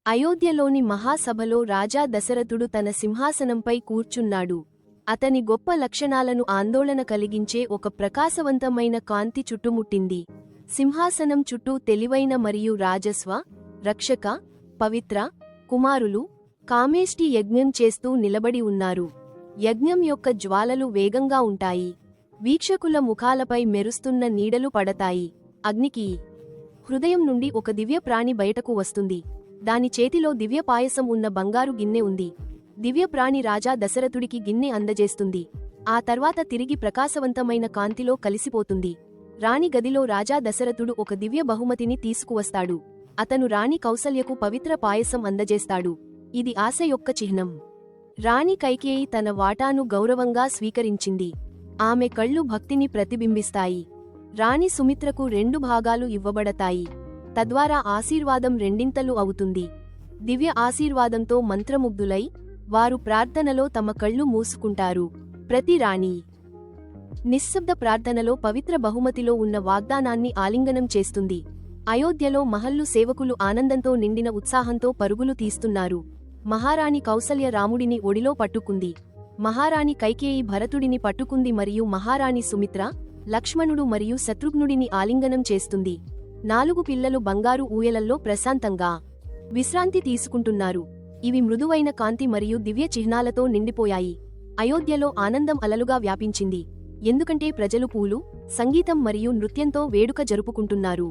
అయోధ్యలోని మహాసభలో రాజా దశరథుడు తన సింహాసనంపై కూర్చున్నాడు. అతని గొప్ప లక్షణాలను ఆందోళన కలిగించే ఒక ప్రకాశవంతమైన కాంతి చుట్టుముట్టింది. సింహాసనం చుట్టూ తెలివైన మరియు రాజస్వ, రక్షక, పవిత్ర కుమారులు కామేష్టి యజ్ఞం చేస్తూ నిలబడి ఉన్నారు. యజ్ఞం యొక్క జ్వాలలు వేగంగా ఉంటాయి. వీక్షకుల ముఖాలపై మెరుస్తున్న నీడలు పడతాయి. అగ్నికి హృదయం నుండి ఒక దివ్య ప్రాణి బయటకు వస్తుంది. దాని చేతిలో దివ్య పాయసం ఉన్న బంగారు గిన్నె ఉంది. దివ్య ప్రాణి రాజా దశరథుడికి గిన్నె అందజేస్తుంది. ఆ తర్వాత తిరిగి ప్రకాశవంతమైన కాంతిలో కలిసిపోతుంది. రాణి గదిలో రాజా దశరథుడు ఒక దివ్య బహుమతిని తీసుకువస్తాడు. అతను రాణి కౌసల్యకు పవిత్ర పాయసం అందజేస్తాడు. ఇది ఆశ యొక్క చిహ్నం. రాణి కైకేయి తన వాటాను గౌరవంగా స్వీకరించింది. ఆమె కళ్ళు భక్తిని ప్రతిబింబిస్తాయి. రాణి సుమిత్రకు 2 భాగాలు ఇవ్వబడతాయి. తద్వారా ఆశీర్వాదం రెండింతలు అవుతుంది. దివ్య ఆశీర్వాదంతో మంత్రముగ్ధులై వారు ప్రార్థనలో తమ కళ్ళు మూసుకుంటారు. ప్రతి రాణి నిశ్శబ్ద ప్రార్థనలో పవిత్ర బహుమతిలో ఉన్న వాగ్దానాన్ని ఆలింగనం చేస్తుంది. అయోధ్యలో మహల్లు సేవకులు ఆనందంతో నిండిన ఉత్సాహంతో పరుగులు తీస్తున్నారు. మహారాణి కౌసల్య రాముడిని ఒడిలో పట్టుకుంది. మహారాణి కైకేయి భరతుడిని పట్టుకుంది మరియు మహారాణి సుమిత్ర, లక్ష్మణుడు మరియు శత్రుఘ్నుడిని ఆలింగనం చేస్తుంది. 4 పిల్లలు బంగారు ఊయలల్లో ప్రశాంతంగా విశ్రాంతి తీసుకుంటున్నారు. ఇవి మృదువైన కాంతి మరియు దివ్య చిహ్నాలతో నిండిపోయాయి. అయోధ్యలో ఆనందం అలలుగా వ్యాపించింది. ఎందుకంటే ప్రజలు పూలు, సంగీతం మరియు నృత్యంతో వేడుక జరుపుకుంటున్నారు.